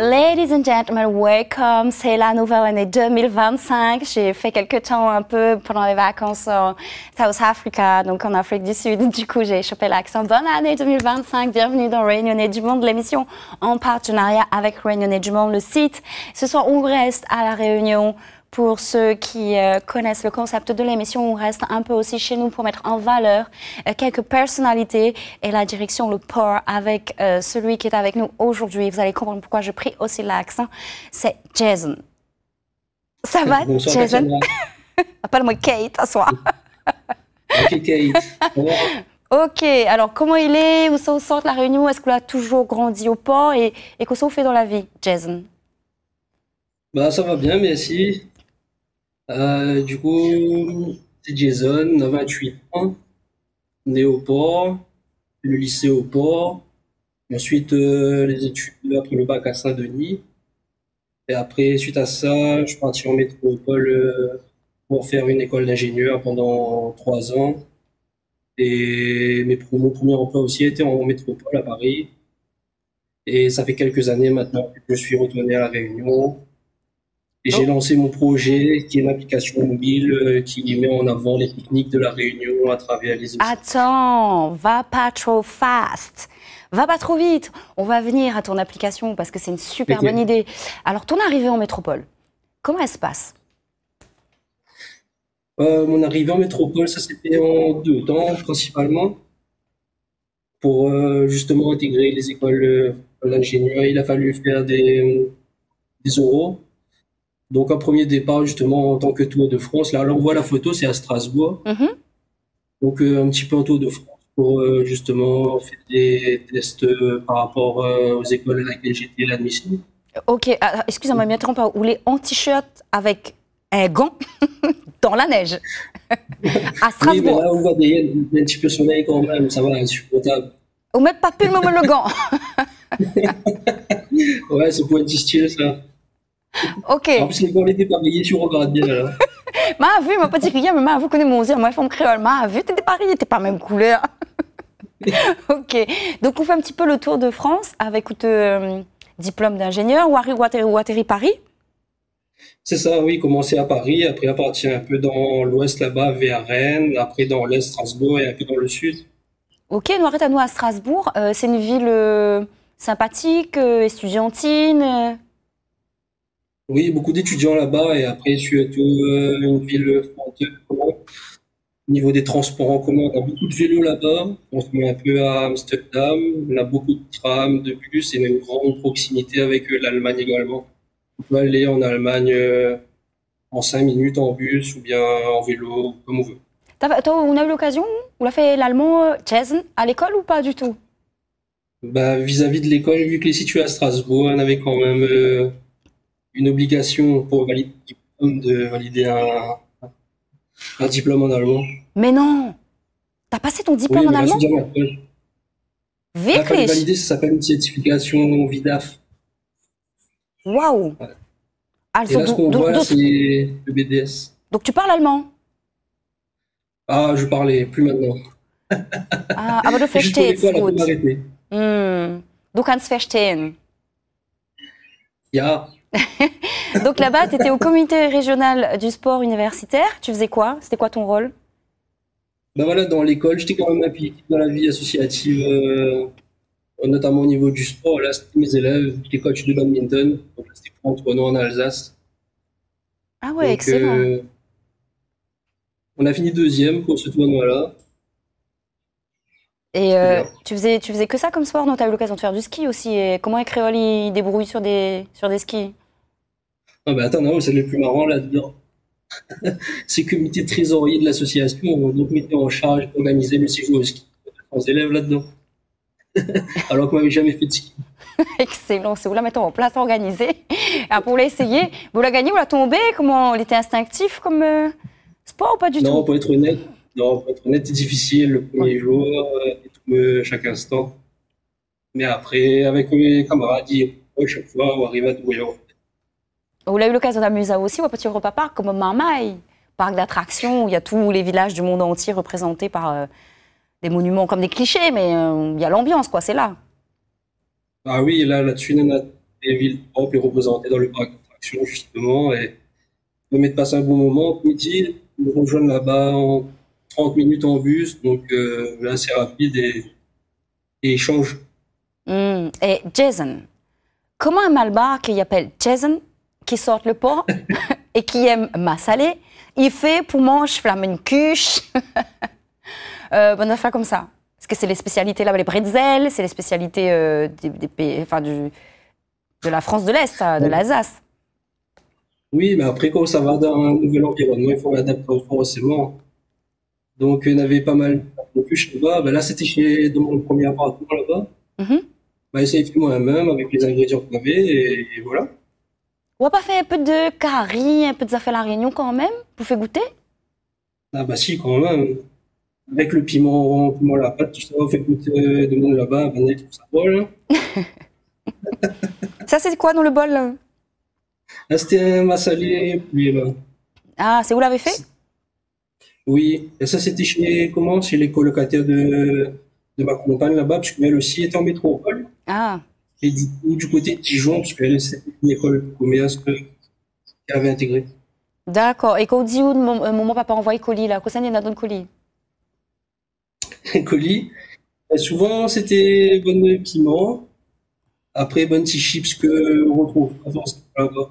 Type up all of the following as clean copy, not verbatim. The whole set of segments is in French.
Ladies and gentlemen, welcome. C'est la nouvelle année 2025. J'ai fait quelques temps un peu pendant les vacances en South Africa, donc en Afrique du Sud. Du coup, j'ai chopé l'accent. Bonne année 2025. Bienvenue dans Réunionnais du Monde, l'émission en partenariat avec Réunionnais du Monde, le site. Ce soir, on reste à La Réunion. Pour ceux qui connaissent le concept de l'émission, on reste un peu aussi chez nous pour mettre en valeur quelques personnalités et la direction, le port avec celui qui est avec nous aujourd'hui. Vous allez comprendre pourquoi je pris aussi l'accent. C'est Jason. Ça va, Bonsoir, Jason? Appelle-moi Kate, à soi. Ok, Kate. Ok, alors comment il est? Où ça sort de La Réunion? Est-ce qu'il a toujours grandi au port? Et qu'est-ce que vous fait dans la vie, Jason? Bah, ça va bien, merci. Du coup, c'est Jason, on a 28 ans, né au port, le lycée au port, ensuite les études après le bac à Saint-Denis. Et après, suite à ça, je suis parti en métropole pour faire une école d'ingénieur pendant 3 ans. Et mon premier emploi aussi était en métropole à Paris. Et ça fait quelques années maintenant que je suis retourné à La Réunion. Et j'ai lancé mon projet qui est une application mobile qui met en avant les techniques de La Réunion à travers les océans. Attends, va pas trop fast. Va pas trop vite. On va venir à ton application parce que c'est une super bonne idée. Alors, ton arrivée en métropole, comment elle se passe? Mon arrivée en métropole, ça s'est fait en 2 temps, principalement. Pour justement intégrer les écoles d'ingénieurs, il a fallu faire des oraux. Donc, un premier départ, justement, en tant que Tour de France. Là, on voit la photo, c'est à Strasbourg. Donc, un petit peu en Tour de France pour justement faire des tests par rapport aux écoles à laquelle j'étais admissible. Ok, excusez-moi, mais attends pas. Ou les en t-shirt avec un gant dans la neige à Strasbourg. Oui, mais là, on voit un petit peu soleil quand même, ça va, c'est supportable. Ou même pas plus le gant. Ouais, c'est pour être style, ça. Ok. En plus, les gants étaient dépareillés, tu regardes bien, là. M'a vu, m'a pas dit rien, mais m'a vu connaît mon moi, femme créole. M'a vu, t'es dépareillé, t'es pas même couleur. Ok. Donc, on fait un petit peu le tour de France avec diplôme d'ingénieur, ou atterri Paris. C'est ça, oui, commencer à Paris, après partir un peu dans l'ouest là-bas, vers Rennes, après dans l'est, Strasbourg et un peu dans le sud. Ok, nous arrête à nous à Strasbourg. C'est une ville sympathique, estudiantine. Oui, beaucoup d'étudiants là-bas et après, surtout une ville fronteuse. Au niveau des transports en commun, on a beaucoup de vélos là-bas. On se met un peu à Amsterdam. On a beaucoup de trams, de bus et une grande proximité avec l'Allemagne également. On peut aller en Allemagne en 5 minutes en bus ou bien en vélo, comme on veut. On a eu l'occasion, on a fait l'allemand, Jason, à l'école ou pas du tout? Bah, vis-à-vis de l'école, vu que est située à Strasbourg, on avait quand même une obligation pour valider le diplôme de valider un diplôme en allemand. Mais non! T'as passé ton diplôme en allemand? Oui, mais là, fallait valider, ça s'appelle une certification VIDAF. Waouh! Ouais. Et là, ce qu'on voit, là, c'est le BDS. Donc, tu parles allemand? Ah, je parlais, plus maintenant. Ah, aber du verstehst gut. Du kannst verstehen. Ja. Donc là-bas, tu étais au comité régional du sport universitaire. Tu faisais quoi? C'était quoi ton rôle? Ben voilà, dans l'école, j'étais quand même impliqué dans la vie associative, notamment au niveau du sport. Là, c'était mes élèves, j'étais coach de badminton. Donc là, c'était pour Antoine en Alsace. Ah ouais, donc, excellent. On a fini deuxième pour ce tournoi-là. Et tu faisais que ça comme sport? Non, tu as eu l'occasion de faire du ski aussi. Et comment les créoles ils débrouillent sur des skis? Ah ben attends, non, c'est le plus marrant là-dedans. C'est le comité trésorier de l'association, donc m'était en charge d'organiser le séjour au ski aux élèves là-dedans. Alors qu'on m'avait jamais fait de ski. Excellent, c'est vous la mettez en place organisée. Pour l'essayer, vous la gagnez ou la tombez? Comment il était instinctif comme sport ou pas du tout? Non, pour être honnête, c'est difficile le premier jour, chaque instant. Mais après, avec mes camarades, chaque fois, on arrive à trouver. Vous avez eu l'occasion d'amuser aussi au Petit Europa Park, comme Marmaille, parc d'attractions où il y a tous les villages du monde entier représentés par des monuments comme des clichés, mais il y a l'ambiance, quoi, c'est là. Ah oui, là-dessus, on a les villes propres, les représenter dans le parc d'attractions, justement, et permet de passer un bon moment. Midi, nous rejoindre là-bas en 30 minutes en bus, donc là, c'est rapide et échange. Et Jason, comment un Malbar qui appelle Jason, qui sort le port et qui aime ma salée, il fait pour manger flamencuche, bonne affaire comme ça? Parce que c'est les spécialités là-bas, les bretzels, c'est les spécialités des pays, enfin, de la France de l'Est, de l'Alsace. Oui, mais après, quand ça va dans un nouvel environnement, il faut l'adapter forcément. Donc, il y en avait pas mal de plus là-bas. Ben là, c'était dans mon premier appartement là-bas. Mhm. Ben, essayé de faire moi-même avec les ingrédients qu'on avait et voilà. On va pas faire un peu de curry, un peu de affaires à la Réunion quand même, pour faire goûter? Ah bah si, quand même. Avec le piment à la pâte, tout ça, on fait goûter de monde là-bas, ben, tout ça. Voilà. Ça, c'est quoi dans le bol là? Là, c'était un massalé, puis là. Ah, c'est où l'avez fait? Oui, et ça, c'était chez les colocataires de ma compagne là-bas, parce qu'elle aussi était en métropole. Ah, Et du coup, du côté de Dijon, parce qu'elle, c'était une école de commerce qu'elle avait intégrée. d'accord. Et quand on dit où mon papa envoie colis là, qu'est-ce qu'il y en a dans le colis? Un colis. Et souvent, c'était bonne piment. Après, bonnes petits chips que on retrouve pas forcément là-bas.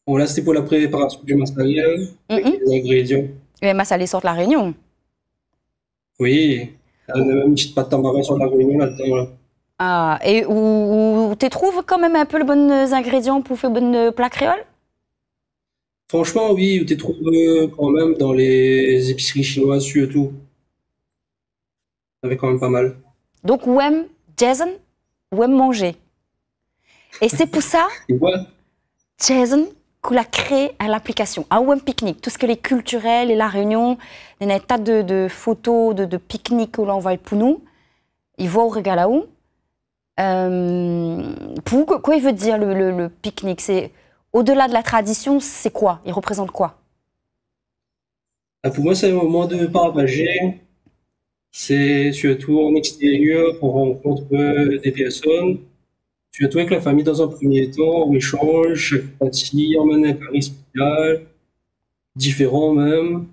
Bon, là, c'était pour la préparation du mascarilla, avec Mhm. les ingrédients. Et ma salée sort de la Réunion. Oui, on a même une petite pâte tamarin sur la réunion là-dedans, là. Ah, et où tu trouves quand même un peu les bons ingrédients pour faire bon plat créole? Franchement, oui, tu trouves quand même dans les épiceries chinoises, surtout. Avec quand même pas mal. Donc, où aime Jason, où aime manger. Et c'est pour ça, Et voilà. Jason, qu'on a créé l'application. À Ouem Picnic, tout ce que les culturels et la Réunion, il y a un tas de photos de pique-nique que l'on envoie pour nous. Ils voient au Regalaou. Quoi il veut dire le pique-nique? C'est au-delà de la tradition, c'est quoi? Il représente quoi? Ah, pour moi, c'est un moment de partager. C'est surtout en extérieur, on rencontre des personnes. Surtout avec la famille dans un premier temps, on échange, chaque partie emmène un pari spécial, différent même.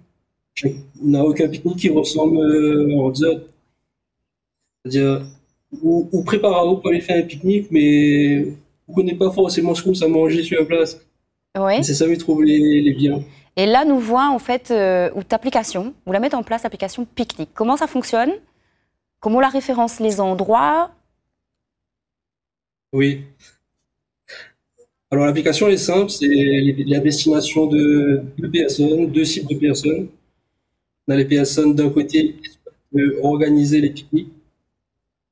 On n'a aucun pique-nique qui ressemble en dessert. C'est-à-dire, on prépare à pour aller faire un pique-nique, mais on connaît pas forcément ce qu'on a manger sur la place. Et Oui. c'est ça, que je trouve les biens. Et là, nous voit en fait où application, vous la mettez en place, l'application Picnic. Comment ça fonctionne? Comment la référence les endroits? Oui. Alors, l'application est simple, c'est la destination de deux personnes, deux types de personnes. On a les personnes d'un côté qui souhaitent organiser les pique-niques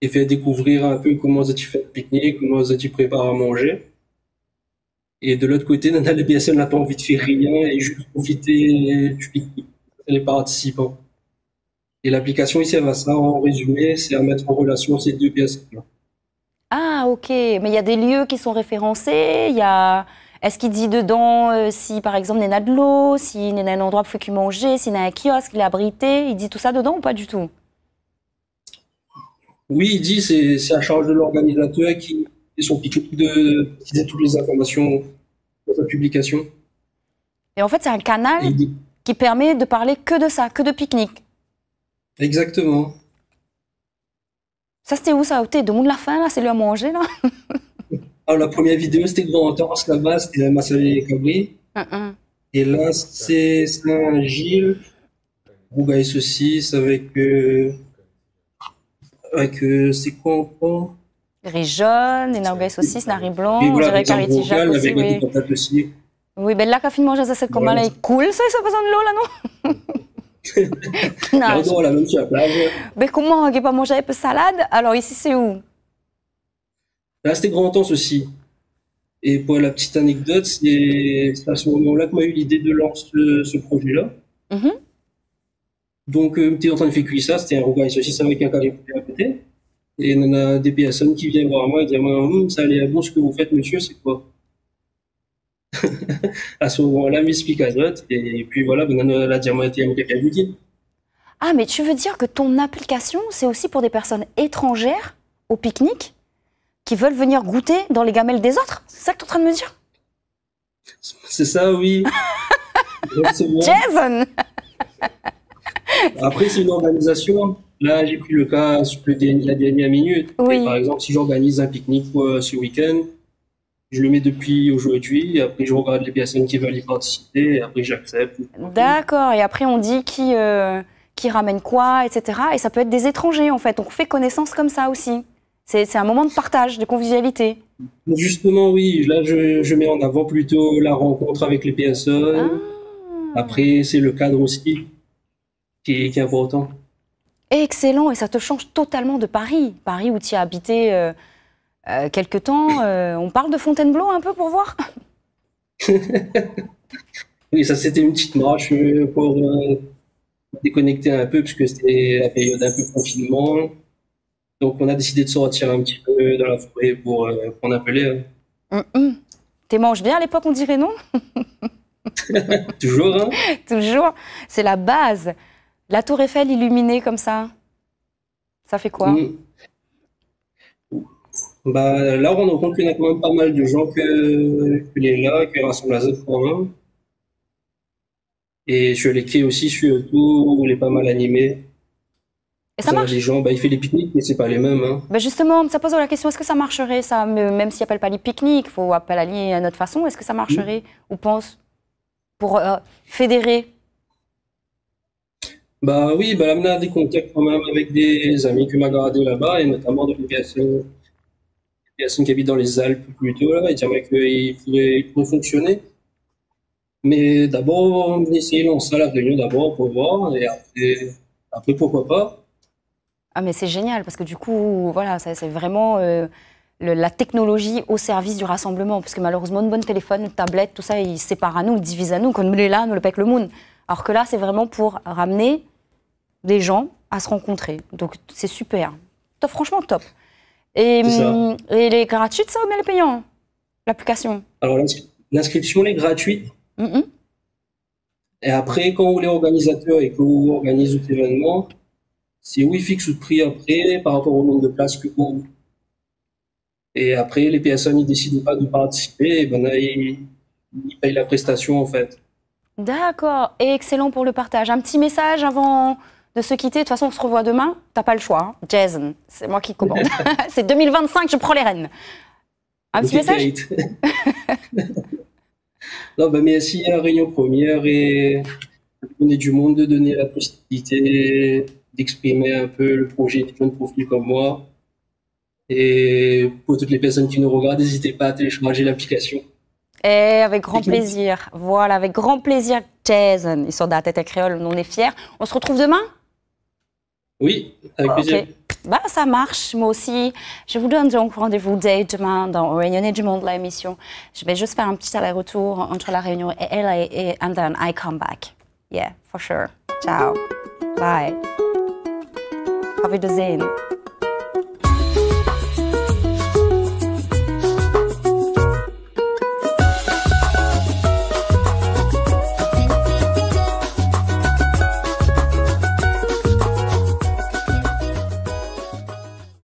et faire découvrir un peu comment tu fais le pique-nique, comment tu prépares à manger. Et de l'autre côté, on a les personnes qui n'ont pas envie de faire rien et juste profiter du pique-nique. C'est les participants. Et l'application ici, elle va ça en résumé, c'est à mettre en relation ces deux personnes-là. Ah, ok. Mais il y a des lieux qui sont référencés. Il y a... Est-ce qu'il dit dedans si, par exemple, il y a de l'eau, s'il y a un endroit pour manger, s'il y a un kiosque, il est abrité? Il dit tout ça dedans ou pas du tout? Oui, il dit c'est à charge de l'organisateur qui fait son pique-nique de utiliser toutes les informations dans sa publication. Et en fait, c'est un canal Et il dit qui permet de parler que de ça, que de pique-nique. exactement. Ça, c'était où ça? T'es de monde la faim, là? C'est lui à manger, là? Alors, la première vidéo, c'était Grand Anse là-bas, c'était la Massalie Cabri. Hum. Et là, c'est Saint-Gilles, Rougail saucisse c'est quoi encore? Riz jaune, les narguilles saucisses, nari blanc, Et on voilà, dirait avec un cariti Jacques Rougail, aussi, avec des oui. patates aussi. Oui, ben là, quand finalement, j'ai cette commande Voilà. là, est cool, ça, ils ont besoin de l'eau, là, non? Là, Non. on l'a même sur la plage. Mais comment, on n'a pas mangé un peu de salade? Alors, ici, c'est où? Là, c'était Grand Anse aussi. Et pour la petite anecdote, c'est à ce moment-là que m'a eu l'idée de lancer ce projet-là. Mhm. Donc, tu es en train de faire cuire ça, c'était un rougail saucisse avec un carré poulet à côté. Et on a des personnes qui viennent voir moi et disent ça a l'air bon ce que vous faites, monsieur, c'est quoi? À ce moment-là, m'explique à d'autres, et puis voilà, ben, on a la diamante et quelqu'un lui dit. Ah, mais tu veux dire que ton application, c'est aussi pour des personnes étrangères au pique-nique? qui veulent venir goûter dans les gamelles des autres? C'est ça que tu es en train de me dire? C'est ça, oui. Exactement. Jason! Après, c'est une organisation. Là, j'ai pris le cas sur la dernière minute. Oui. Et par exemple, si j'organise un pique-nique ce week-end, je le mets depuis aujourd'hui. Après, je regarde les personnes qui veulent y participer. Et après, j'accepte. D'accord. Et après, on dit qui ramène quoi, etc. Et ça peut être des étrangers, en fait. On fait connaissance comme ça aussi. C'est un moment de partage, de convivialité. Justement, oui. Là, je mets en avant plutôt la rencontre avec les personnes. Après, c'est le cadre aussi qui est important. Excellent. Et ça te change totalement de Paris. Paris où tu as habité quelque temps. On parle de Fontainebleau un peu pour voir? Oui, ça, c'était une petite marche pour déconnecter un peu, puisque c'était la période un peu confinement. Donc, on a décidé de sortir un petit peu dans la forêt pour prendre un peu l'air. T'es manges bien à l'époque, on dirait, non? Toujours, hein? Toujours. C'est la base. La tour Eiffel illuminée comme ça, ça fait quoi? Bah, là, on rend compte qu'il y en a quand même pas mal de gens que les là, qui rassemblent à Z1. Et sur les quais aussi, surtout, où il est pas mal animé. Et ça marche? Les gens, bah, il fait les pique-niques, mais c'est pas les mêmes, hein. Ben justement, ça pose la question, est-ce que ça marcherait, ça? Même s'il appelle pas les pique-niques, il faut appeler à notre façon, est-ce que ça marcherait, ou pense, pour fédérer? Bah oui, bah, là, on a des contacts quand même avec des amis que m'a gardé là-bas, et notamment des personnes qui habitent dans les Alpes plutôt, là, et dirais qu'il pourrait fonctionner. Mais d'abord, on va essayer de lancer la réunion d'abord pour voir, et après pourquoi pas. Ah mais c'est génial, parce que du coup, voilà, c'est vraiment la technologie au service du rassemblement, parce que malheureusement, une bonne téléphone, une tablette, tout ça, ils séparent à nous, ils divisent à nous, comme nous est là, nous le pèque le monde. Alors que là, c'est vraiment pour ramener des gens à se rencontrer. Donc c'est super. Top, franchement top. Et les gratuites, ça ou bien les payants? L'application? Alors l'inscription est gratuite. Et après, quand les organisateurs et que vous organisez cet événement, c'est oui fixe le prix après par rapport au nombre de places que vous. Et après, les personnes, ils décident pas de participer, et ben là, ils payent la prestation en fait. D'accord, et excellent pour le partage. Un petit message avant de se quitter. De toute façon, on se revoit demain. T'as pas le choix, hein. Jason, c'est moi qui commande. C'est 2025, je prends les rênes. Un petit message? Non, bah merci à la réunion première et donner du monde, de donner la possibilité d'exprimer un peu le projet des jeunes profils comme moi. Et pour toutes les personnes qui nous regardent, n'hésitez pas à télécharger l'application. Et avec grand plaisir. Voilà, avec grand plaisir, Jason. Ils sont de la tête à créole, on est fiers. On se retrouve demain? Oui, avec plaisir. Bah, ça marche, moi aussi. Je vous donne donc rendez-vous dès demain dans Réunion du Monde, l'émission. Je vais juste faire un petit aller-retour entre la Réunion et LA and then I come back. Yeah, for sure. Ciao. Bye. Auf Wiedersehen.